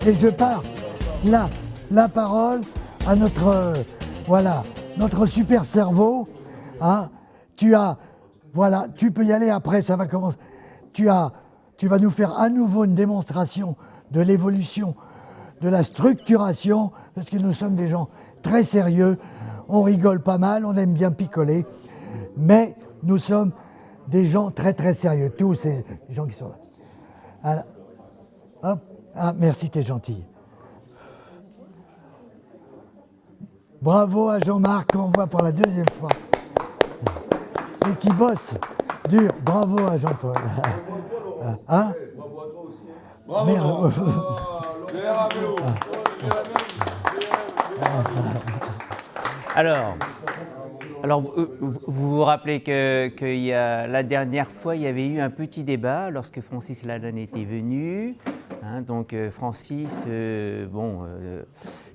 Et je pars là, la parole à notre, voilà, notre super cerveau. Hein. Tu peux y aller après, ça va commencer. Tu vas nous faire à nouveau une démonstration de l'évolution, de la structuration, parce que nous sommes des gens très sérieux, on rigole pas mal, on aime bien picoler, mais nous sommes des gens très très sérieux, tous ces gens qui sont là. Alors, hop, ah, merci, t'es gentil. Bravo à Jean-Marc, qu'on voit pour la deuxième fois. Et qui bosse dur. Bravo à Jean-Paul. Hein? Bravo à toi aussi. Bravo. Alors, vous vous rappelez que la dernière fois, il y avait eu un petit débat lorsque Francis Lalanne était venu. Hein, donc Francis,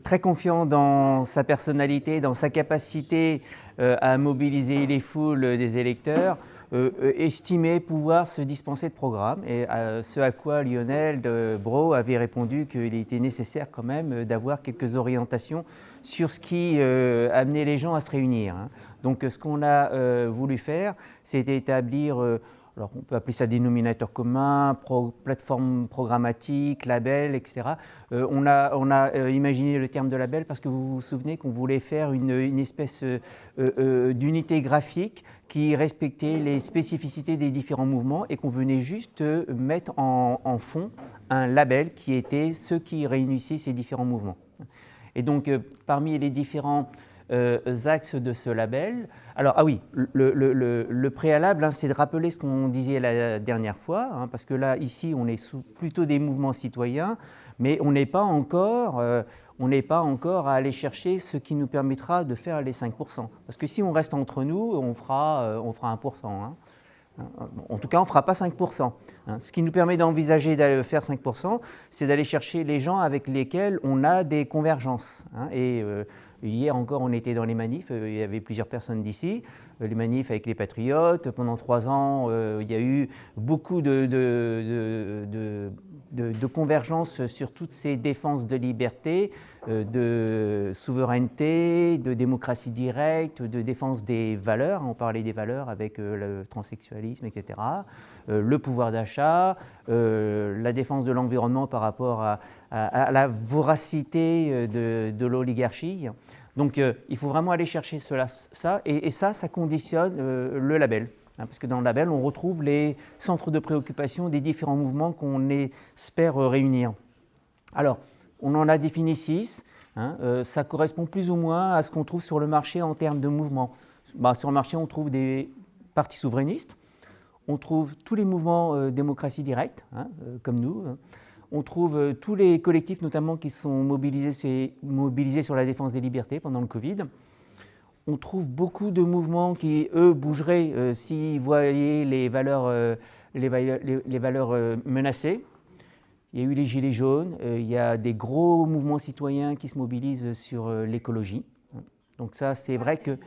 très confiant dans sa personnalité, dans sa capacité à mobiliser les foules des électeurs, estimait pouvoir se dispenser de programme. Et ce à quoi Lionel Brault avait répondu qu'il était nécessaire quand même d'avoir quelques orientations sur ce qui amenait les gens à se réunir. Hein. Donc ce qu'on a voulu faire, c'est établir, alors on peut appeler ça dénominateur commun, plateforme programmatique, label, etc. On a imaginé le terme de label parce que vous vous souvenez qu'on voulait faire une espèce d'unité graphique qui respectait les spécificités des différents mouvements et qu'on venait juste mettre en fond un label qui était ce qui réunissait ces différents mouvements. Et donc, parmi les différents axes de ce label, alors, ah oui, le préalable, hein, c'est de rappeler ce qu'on disait la dernière fois, hein, parce que là, ici, on est sous plutôt des mouvements citoyens, mais on n'est pas encore à aller chercher ce qui nous permettra de faire les 5%. Parce que si on reste entre nous, on fera 1%. Hein. En tout cas, on ne fera pas 5%. Hein. Ce qui nous permet d'envisager d'aller faire 5%, c'est d'aller chercher les gens avec lesquels on a des convergences. Hein. Et hier encore, on était dans les manifs, il y avait plusieurs personnes d'ici, les manifs avec les Patriotes. Pendant 3 ans, il y a eu beaucoup de convergence sur toutes ces défenses de liberté, de souveraineté, de démocratie directe, de défense des valeurs. On parlait des valeurs avec le transsexualisme, etc. Le pouvoir d'achat, la défense de l'environnement par rapport à la voracité de l'oligarchie. Donc il faut vraiment aller chercher ça, et ça conditionne le label. Hein, parce que dans le label, on retrouve les centres de préoccupation des différents mouvements qu'on espère réunir. Alors, on en a défini 6. Hein, ça correspond plus ou moins à ce qu'on trouve sur le marché en termes de mouvements. Sur le marché, on trouve des partis souverainistes, on trouve tous les mouvements démocratie directe, hein, comme nous. On trouve tous les collectifs, notamment, qui sont mobilisés sur la défense des libertés pendant le Covid. On trouve beaucoup de mouvements qui, eux, bougeraient s'ils voyaient les valeurs menacées. Il y a eu les Gilets jaunes, il y a des gros mouvements citoyens qui se mobilisent sur l'écologie. Donc ça, c'est vrai que...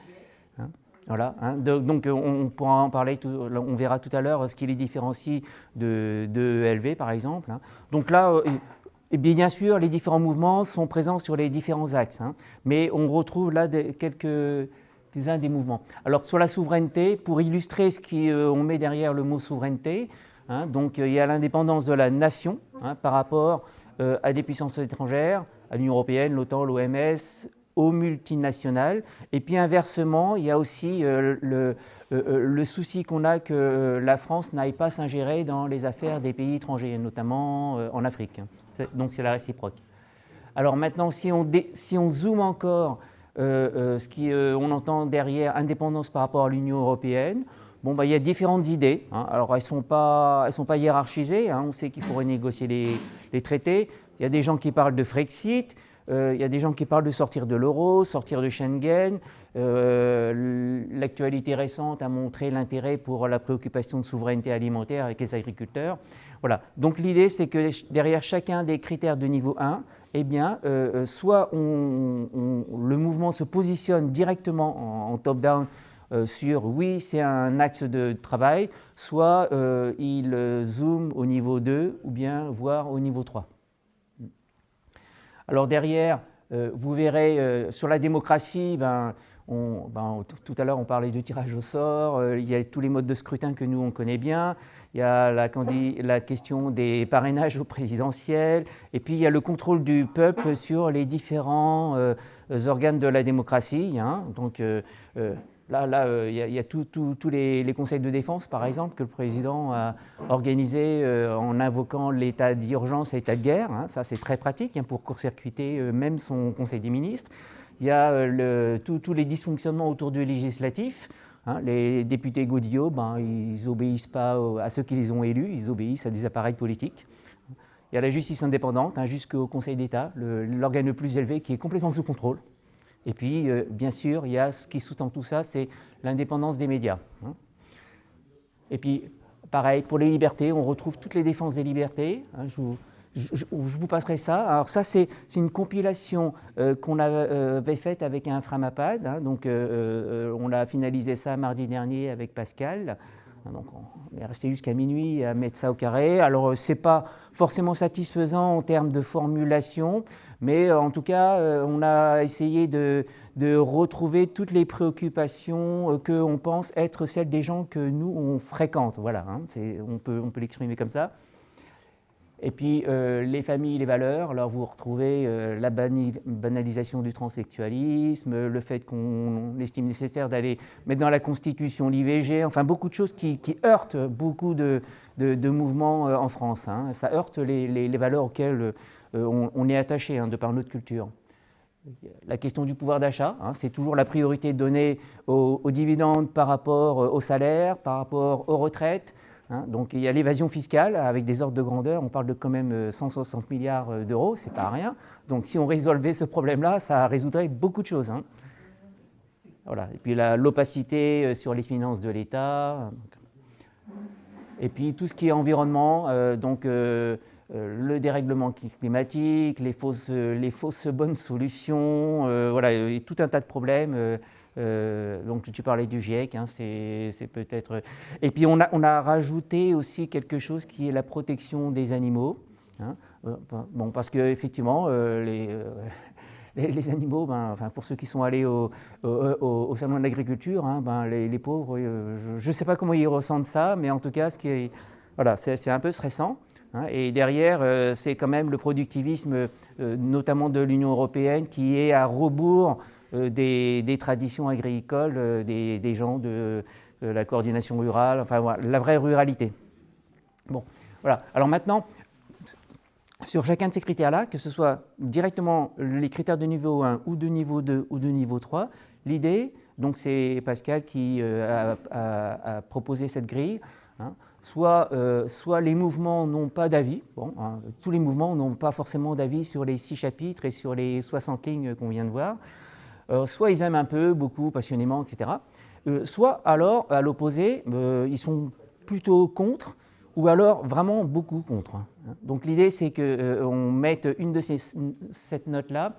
Hein, voilà, hein, donc on pourra en parler, on verra tout à l'heure ce qui les différencie de ELV, par exemple. Hein. Donc là... Et bien sûr, les différents mouvements sont présents sur les différents axes, hein, mais on retrouve là quelques-uns des mouvements. Alors sur la souveraineté, pour illustrer ce qu'on met derrière le mot souveraineté, hein, donc il y a l'indépendance de la nation, hein, par rapport à des puissances étrangères, à l'Union européenne, l'OTAN, l'OMS, aux multinationales. Et puis inversement, il y a aussi le souci qu'on a que la France n'aille pas s'ingérer dans les affaires des pays étrangers, notamment en Afrique. Donc c'est la réciproque. Alors maintenant, si on zoome encore, on entend derrière indépendance par rapport à l'Union européenne, il y a différentes idées. Hein. Alors elles sont pas hiérarchisées. Hein. On sait qu'il faut renégocier les traités. Il y a des gens qui parlent de Frexit. Il y a des gens qui parlent de sortir de l'euro, sortir de Schengen. L'actualité récente a montré l'intérêt pour la préoccupation de souveraineté alimentaire avec les agriculteurs. Voilà. Donc l'idée, c'est que derrière chacun des critères de niveau 1, eh bien, soit le mouvement se positionne directement en top-down sur oui, c'est un axe de travail, soit il zoome au niveau 2 ou bien voire au niveau 3. Alors derrière, vous verrez sur la démocratie, tout à l'heure on parlait de tirage au sort, il y a tous les modes de scrutin que nous on connaît bien, il y a la question des parrainages au présidentiel, et puis il y a le contrôle du peuple sur les différents organes de la démocratie. Hein. Donc il y a tous les conseils de défense, par exemple, que le président a organisé en invoquant l'état d'urgence et l'état de guerre. Hein. Ça, c'est très pratique pour court-circuiter même son conseil des ministres. Il y a tous les dysfonctionnements autour du législatif. Hein. Les députés godillots, ils n'obéissent pas à ceux qui les ont élus, ils obéissent à des appareils politiques. Il y a la justice indépendante, jusqu'au Conseil d'État, l'organe le plus élevé qui est complètement sous contrôle. Et puis, bien sûr, il y a ce qui sous-tend tout ça, c'est l'indépendance des médias. Et puis, pareil, pour les libertés, on retrouve toutes les défenses des libertés. Je vous passerai ça. Alors ça, c'est une compilation qu'on avait faite avec un Framapad. Donc, on a finalisé ça mardi dernier avec Pascal. Donc, on est resté jusqu'à minuit à mettre ça au carré. Alors, ce n'est pas forcément satisfaisant en termes de formulation, mais en tout cas, on a essayé de retrouver toutes les préoccupations qu'on pense être celles des gens que nous, on fréquente. Voilà, on peut l'exprimer comme ça. Et puis, les familles, les valeurs, alors vous retrouvez la banalisation du transsexualisme, le fait qu'on estime nécessaire d'aller mettre dans la Constitution l'IVG, enfin beaucoup de choses qui heurtent beaucoup de mouvements en France. Hein. Ça heurte les valeurs auxquelles on est attaché de par notre culture. La question du pouvoir d'achat, c'est toujours la priorité donnée aux dividendes par rapport au salaire, par rapport aux retraites. Donc il y a l'évasion fiscale avec des ordres de grandeur, on parle de quand même 160 milliards d'euros, c'est pas rien. Donc si on résolvait ce problème-là, ça résoudrait beaucoup de choses. Voilà. Et puis l'opacité sur les finances de l'État. Et puis tout ce qui est environnement, le dérèglement climatique, les fausses bonnes solutions, voilà, et tout un tas de problèmes. Donc tu parlais du GIEC, c'est peut-être... Et puis on a rajouté aussi quelque chose qui est la protection des animaux. Parce qu'effectivement, les animaux, pour ceux qui sont allés au salon de l'agriculture, les pauvres, je ne sais pas comment ils ressentent ça, mais en tout cas, c'est un peu stressant. Et derrière, c'est quand même le productivisme, notamment de l'Union européenne, qui est à rebours des traditions agricoles, des gens de la coordination rurale, enfin voilà, la vraie ruralité. Bon, voilà. Alors maintenant, sur chacun de ces critères-là, que ce soit directement les critères de niveau 1 ou de niveau 2 ou de niveau 3, l'idée, donc c'est Pascal qui a proposé cette grille, soit les mouvements n'ont pas d'avis, tous les mouvements n'ont pas forcément d'avis sur les 6 chapitres et sur les 60 lignes qu'on vient de voir, soit ils aiment un peu, beaucoup, passionnément, etc. Soit alors, à l'opposé, ils sont plutôt contre, ou alors vraiment beaucoup contre. Donc l'idée, c'est qu'on mette une de cette note-là,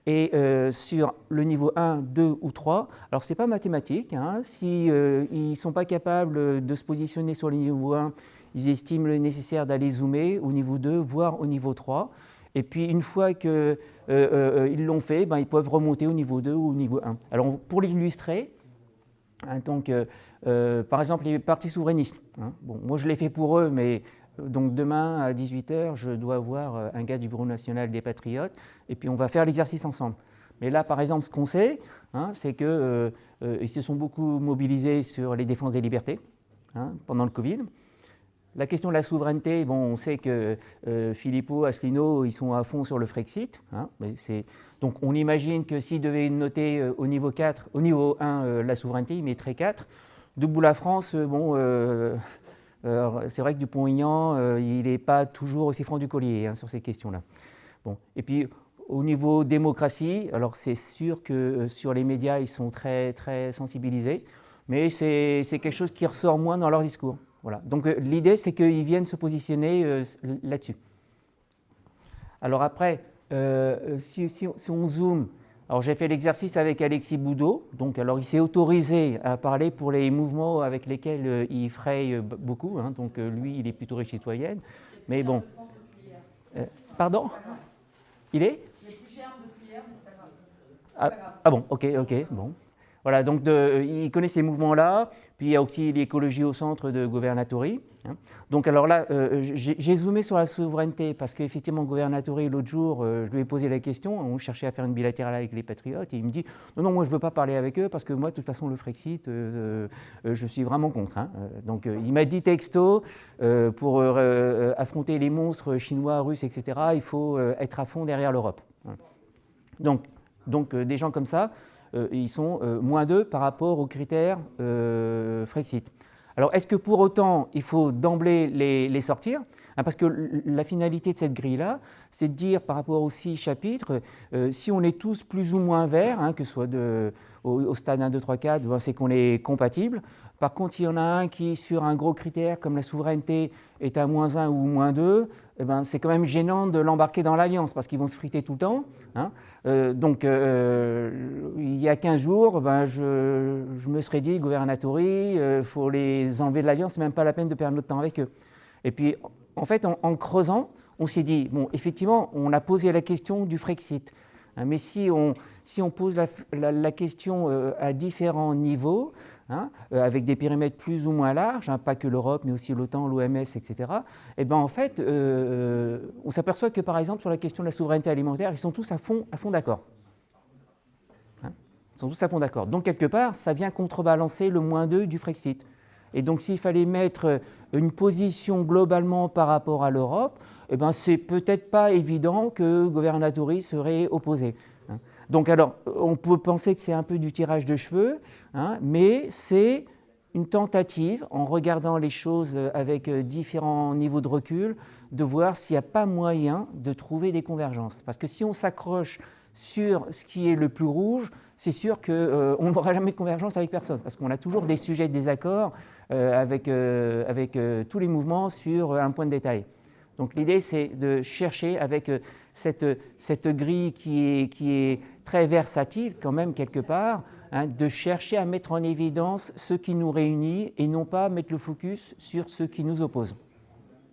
et sur le niveau 1, 2 ou 3, alors ce n'est pas mathématique, si ils ne sont pas capables de se positionner sur le niveau 1, ils estiment le nécessaire d'aller zoomer au niveau 2, voire au niveau 3. Et puis une fois qu'ils l'ont fait, ils peuvent remonter au niveau 2 ou au niveau 1. Alors pour l'illustrer, par exemple les partis souverainistes, moi je l'ai fait pour eux, mais donc demain à 18h, je dois voir un gars du Bureau national des Patriotes, et puis on va faire l'exercice ensemble. Mais là, par exemple, ce qu'on sait, c'est qu'ils se sont beaucoup mobilisés sur les défenses des libertés pendant le Covid. La question de la souveraineté, on sait que Philippot, Asselineau, ils sont à fond sur le Frexit. Donc on imagine que s'ils devaient noter au niveau 4, au niveau 1, la souveraineté, ils mettraient 4. Debout la France, c'est vrai que Dupont-Aignan, il n'est pas toujours aussi franc du collier sur ces questions-là. Et puis au niveau démocratie, alors c'est sûr que sur les médias, ils sont très, très sensibilisés, mais c'est quelque chose qui ressort moins dans leur discours. Voilà. Donc l'idée, c'est qu'ils viennent se positionner là-dessus. Alors après, si on zoome, alors j'ai fait l'exercice avec Alexis Boudot, donc alors il s'est autorisé à parler pour les mouvements avec lesquels il fraye beaucoup, donc lui, il est plutôt riche citoyenne, mais bon. Pardon ? Il est ? Ah bon, ok, bon. Voilà, donc il connaît ces mouvements-là, puis il y a aussi l'écologie au centre de Governatori. Hein. Donc alors là, j'ai zoomé sur la souveraineté, parce qu'effectivement, Governatori, l'autre jour, je lui ai posé la question, on cherchait à faire une bilatérale avec les Patriotes, et il me dit, non, moi je ne veux pas parler avec eux, parce que moi, de toute façon, le Frexit, je suis vraiment contre. Hein. Donc il m'a dit texto, pour affronter les monstres chinois, russes, etc., il faut être à fond derrière l'Europe. Hein. Donc des gens comme ça, ils sont moins 2 par rapport aux critères Frexit. Alors, est-ce que pour autant, il faut d'emblée les sortir? Parce que la finalité de cette grille-là, c'est de dire par rapport aux 6 chapitres, si on est tous plus ou moins verts, hein, que ce soit au stade 1, 2, 3, 4, c'est qu'on est compatible. Par contre, s'il y en a un qui, sur un gros critère comme la souveraineté, est à moins 1 ou moins 2, eh ben, c'est quand même gênant de l'embarquer dans l'alliance parce qu'ils vont se friter tout le temps. Hein. Donc, il y a 15 jours, ben, je me serais dit, Governatori, il faut les enlever de l'alliance, c'est même pas la peine de perdre notre temps avec eux. Et puis, en fait, en creusant, on s'est dit, bon, effectivement, on a posé la question du Frexit. Hein, mais si on pose la question à différents niveaux, hein, avec des périmètres plus ou moins larges, hein, pas que l'Europe, mais aussi l'OTAN, l'OMS, etc., et ben en fait, on s'aperçoit que, par exemple, sur la question de la souveraineté alimentaire, ils sont tous à fond d'accord. Hein, ils sont tous à fond d'accord. Donc, quelque part, ça vient contrebalancer le moins 2 du Frexit. Et donc, s'il fallait mettre une position globalement par rapport à l'Europe, eh ben, c'est peut-être pas évident que Governatori serait opposé. Hein. Donc, alors, on peut penser que c'est un peu du tirage de cheveux, hein, mais c'est une tentative, en regardant les choses avec différents niveaux de recul, de voir s'il n'y a pas moyen de trouver des convergences. Parce que si on s'accroche sur ce qui est le plus rouge, c'est sûr qu'on n'aura jamais de convergence avec personne, parce qu'on a toujours des sujets de désaccord avec tous les mouvements sur un point de détail. Donc l'idée, c'est de chercher avec cette grille qui est très versatile quand même quelque part, hein, de chercher à mettre en évidence ce qui nous réunit et non pas mettre le focus sur ce qui nous oppose.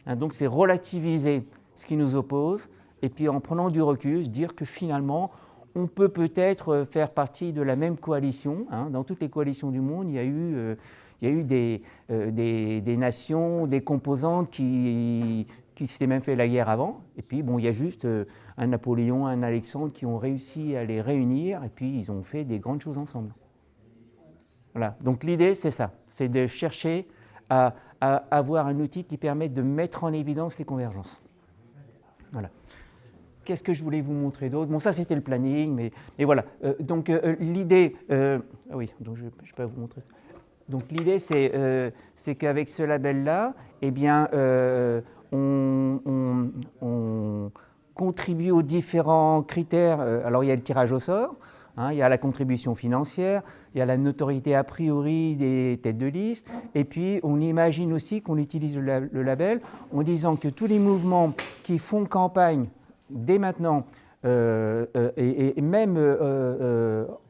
Hein, donc c'est relativiser ce qui nous oppose et puis en prenant du recul, se dire que finalement, on peut peut-être faire partie de la même coalition. Hein. Dans toutes les coalitions du monde, il y a eu des nations, des composantes qui s'étaient même fait la guerre avant. Et puis, bon, il y a juste un Napoléon, un Alexandre qui ont réussi à les réunir et puis ils ont fait des grandes choses ensemble. Voilà. Donc l'idée, c'est ça, c'est de chercher à avoir un outil qui permette de mettre en évidence les convergences. Voilà. Qu'est-ce que je voulais vous montrer d'autre? Bon, ça, c'était le planning, mais voilà. Donc, l'idée... oui, donc je ne vais pas vous montrer ça. Donc, l'idée, c'est qu'avec ce label-là, eh bien, on contribue aux différents critères. Alors, il y a le tirage au sort, hein, il y a la contribution financière, il y a la notoriété a priori des têtes de liste, et puis on imagine aussi qu'on utilise le label en disant que tous les mouvements qui font campagne dès maintenant, et même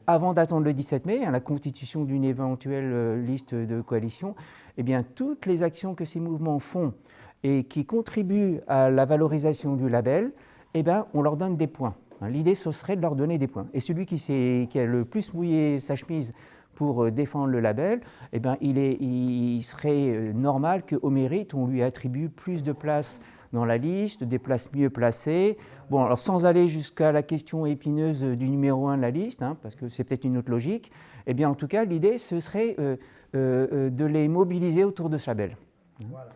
avant d'attendre le 17 mai, hein, la constitution d'une éventuelle liste de coalition, eh bien, toutes les actions que ces mouvements font et qui contribuent à la valorisation du label, eh bien, on leur donne des points. Hein, l'idée, ce serait de leur donner des points. Et celui qui a le plus mouillé sa chemise pour défendre le label, eh bien, il serait normal qu'au mérite, on lui attribue plus de places dans la liste, des places mieux placées. Bon, alors sans aller jusqu'à la question épineuse du numéro 1 de la liste, hein, parce que c'est peut-être une autre logique, eh bien en tout cas, l'idée, ce serait de les mobiliser autour de ce label.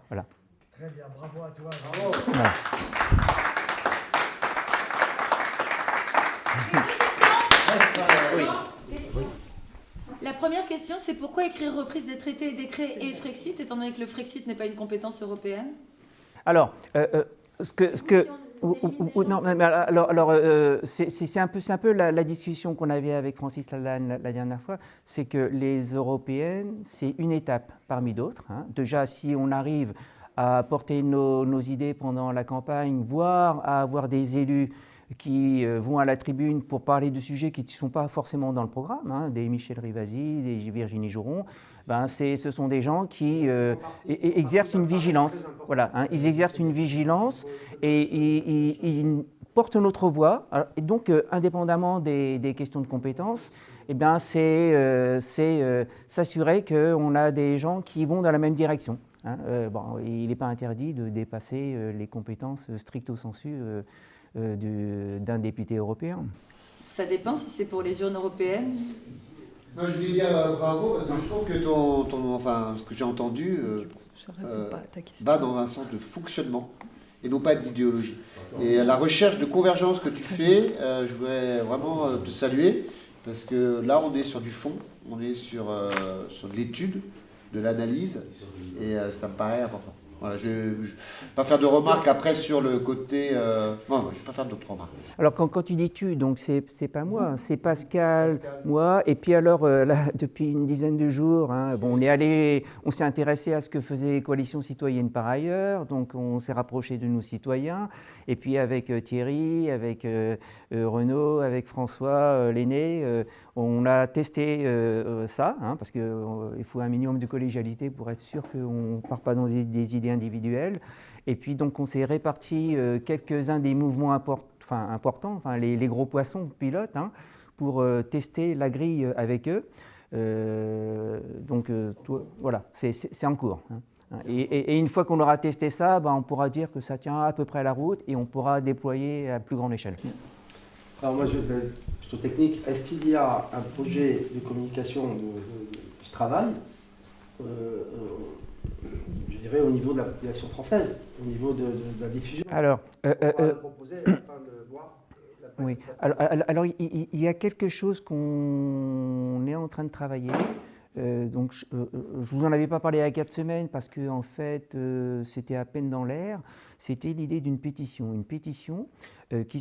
Voilà. Très bien, bravo à toi. Bravo. Voilà. Oui. La première question, c'est pourquoi écrire reprise des traités et décrets et Frexit, étant donné que le Frexit n'est pas une compétence européenne? Alors, non, mais alors c'est un peu la discussion qu'on avait avec Francis Lalanne la dernière fois, c'est que les européennes, c'est une étape parmi d'autres. Hein. Déjà, si on arrive à porter nos idées pendant la campagne, voire à avoir des élus qui vont à la tribune pour parler de sujets qui ne sont pas forcément dans le programme, hein, des Michel Rivasi, des Virginie Jouron, ben ce sont des gens qui exercent une vigilance. Voilà, hein, ils exercent une vigilance et ils porte notre voix. Alors, et donc, indépendamment des questions de compétences, eh bien, c'est s'assurer qu'on a des gens qui vont dans la même direction. Hein. Bon, il n'est pas interdit de dépasser les compétences stricto sensu d'un député européen. Ça dépend si c'est pour les urnes européennes. Non, je voulais dire bravo, parce que je trouve que enfin, ce que j'ai entendu va dans un sens de fonctionnement et non pas d'idéologie. Et la recherche de convergence que tu fais, je voudrais vraiment te saluer, parce que là, on est sur du fond, on est sur de l'étude, de l'analyse, et ça me paraît important. Voilà, je ne vais pas faire de remarques après sur le côté... non, je ne vais pas faire d'autres remarques. Alors quand tu dis tu, donc c'est pas moi, c'est Pascal, moi, et puis alors là, depuis une dizaine de jours, hein, bon, on s'est intéressé à ce que faisait Coalition Citoyenne par ailleurs, donc on s'est rapproché de nos citoyens, et puis avec Thierry, avec Renaud, avec François Lenné, on a testé ça, hein, parce qu'il faut un minimum de collégialité pour être sûr qu'on ne part pas dans des idées individuelles. Et puis donc on s'est réparti quelques-uns des mouvements importants, enfin, les gros poissons pilotes, hein, pour tester la grille avec eux. Voilà, c'est en cours. Hein. Et une fois qu'on aura testé ça, on pourra dire que ça tient à peu près à la route et on pourra déployer à plus grande échelle. Alors moi je vais être plutôt technique. Est-ce qu'il y a un projet de communication de ce travail je dirais au niveau de la population française, au niveau de la diffusion? Alors, proposer afin de voir oui. Alors, il y a quelque chose qu'on est en train de travailler. Donc, je vous en avais pas parlé il y a 4 semaines parce que en fait, c'était à peine dans l'air. C'était l'idée d'une pétition, qui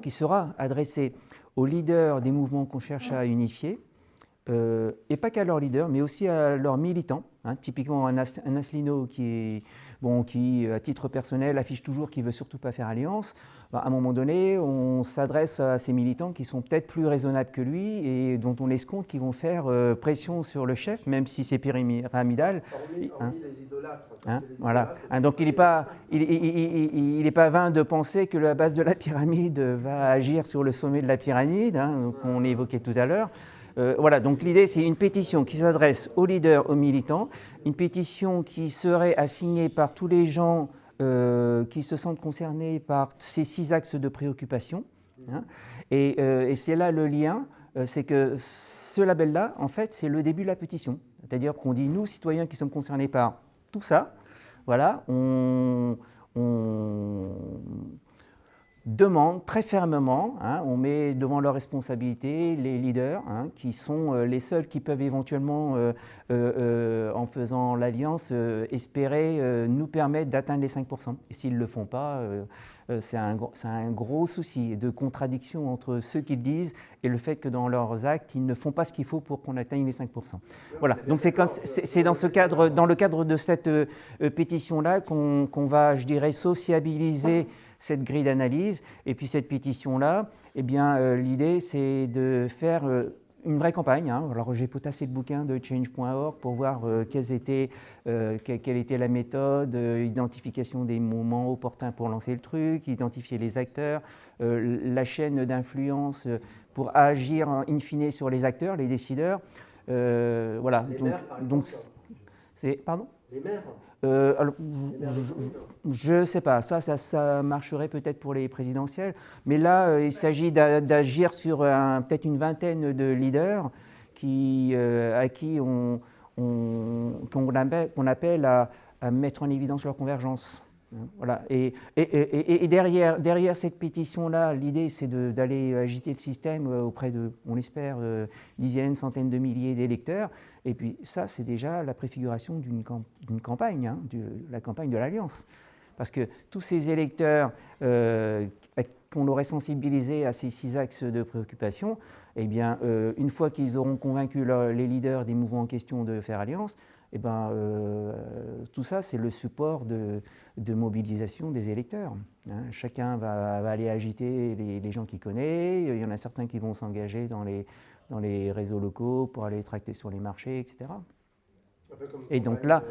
sera adressée aux leaders des mouvements qu'on cherche à unifier. Et pas qu'à leurs leaders, mais aussi à leurs militants. Hein, typiquement un Asselineau qui, à titre personnel, affiche toujours qu'il ne veut surtout pas faire alliance. À un moment donné, on s'adresse à ces militants qui sont peut-être plus raisonnables que lui et dont on escompte qu'ils vont faire pression sur le chef, même si c'est pyramidal. Hormis les idolâtres. Voilà. Donc il n'est pas vain de penser que la base de la pyramide va agir sur le sommet de la pyramide, hein, qu'on évoquait tout à l'heure. Voilà, donc l'idée, c'est une pétition qui s'adresse aux leaders, aux militants, une pétition qui serait assignée par tous les gens qui se sentent concernés par ces 6 axes de préoccupation. Hein, et c'est là le lien, c'est que ce label-là, en fait, c'est le début de la pétition. C'est-à-dire qu'on dit, nous, citoyens qui sommes concernés par tout ça, voilà, on demande très fermement, hein, on met devant leurs responsabilités les leaders, hein, qui sont les seuls qui peuvent éventuellement, en faisant l'alliance, espérer nous permettre d'atteindre les 5%. Et s'ils ne le font pas, c'est un gros souci de contradiction entre ceux qu'ils disent et le fait que dans leurs actes, ils ne font pas ce qu'il faut pour qu'on atteigne les 5%. Voilà, donc c'est dans le cadre de cette pétition-là qu'on va, je dirais, sociabiliser cette grille d'analyse. Et puis cette pétition-là, eh bien, l'idée, c'est de faire une vraie campagne. Hein. Alors j'ai potassé le bouquin de change.org pour voir quelle était la méthode, identification des moments opportuns pour lancer le truc, identifier les acteurs, la chaîne d'influence pour agir in fine sur les acteurs, les décideurs. Voilà. Les maires, par exemple. Pardon ? Les maires. Alors, je ne sais pas, ça marcherait peut-être pour les présidentielles, mais là, il s'agit d'agir sur peut-être une vingtaine de leaders à qui qu'on appelle à mettre en évidence leur convergence. Voilà. Et derrière cette pétition-là, l'idée, c'est d'aller agiter le système auprès de, on l'espère, dizaines, centaines de milliers d'électeurs. Et puis ça, c'est déjà la préfiguration d'une campagne, hein, la campagne de l'Alliance. Parce que tous ces électeurs qu'on aurait sensibilisés à ces 6 axes de préoccupation, eh bien, une fois qu'ils auront convaincu les leaders des mouvements en question de faire alliance, eh ben, tout ça, c'est le support de mobilisation des électeurs. Hein. Chacun va aller agiter les gens qu'il connaît. Il y en a certains qui vont s'engager dans les réseaux locaux pour aller tracter sur les marchés, etc. Et donc là,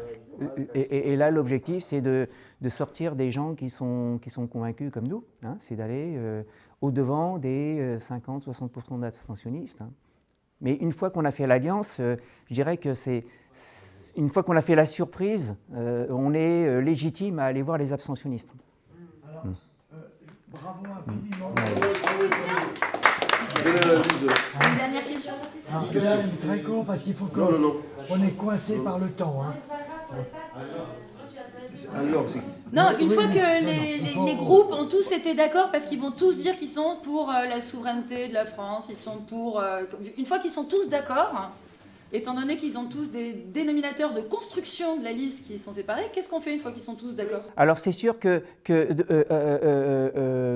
là l'objectif, c'est de sortir des gens qui sont convaincus comme nous, hein, c'est d'aller au-devant des 50-60% d'abstentionnistes. Hein. Mais une fois qu'on a fait l'alliance, je dirais que une fois qu'on a fait la surprise, on est légitime à aller voir les abstentionnistes. Alors, bravo infiniment. Une dernière question. Alors, là, très court parce qu'il faut qu'on est coincé par le temps. Hein. Non, une fois que les groupes ont tous été d'accord, parce qu'ils vont tous dire qu'ils sont pour la souveraineté de la France, ils sont pour... une fois qu'ils sont tous d'accord, étant donné qu'ils ont tous des dénominateurs de construction de la liste qui sont séparés, qu'est-ce qu'on fait une fois qu'ils sont tous d'accord? Alors c'est sûr que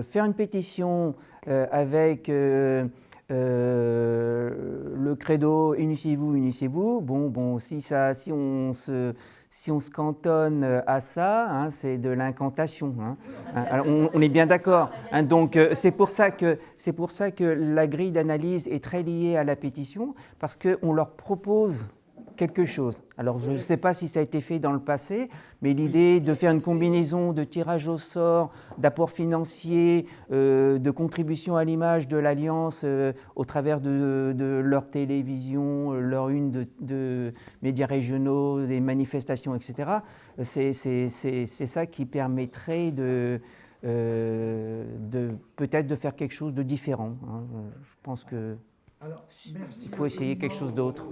faire une pétition avec le credo unissez-vous, bon, si on se cantonne à ça, hein, c'est de l'incantation. Hein. Alors, on est bien d'accord. Hein, donc c'est pour ça que la grille d'analyse est très liée à la pétition, parce qu'on leur propose quelque chose. Alors je ne sais pas si ça a été fait dans le passé, mais l'idée de faire une combinaison de tirage au sort, d'apport financier, de contribution à l'image de l'Alliance au travers de leur télévision, leur une de médias régionaux, des manifestations, etc., c'est ça qui permettrait peut-être de faire quelque chose de différent. Hein. Je pense que il faut essayer quelque chose d'autre.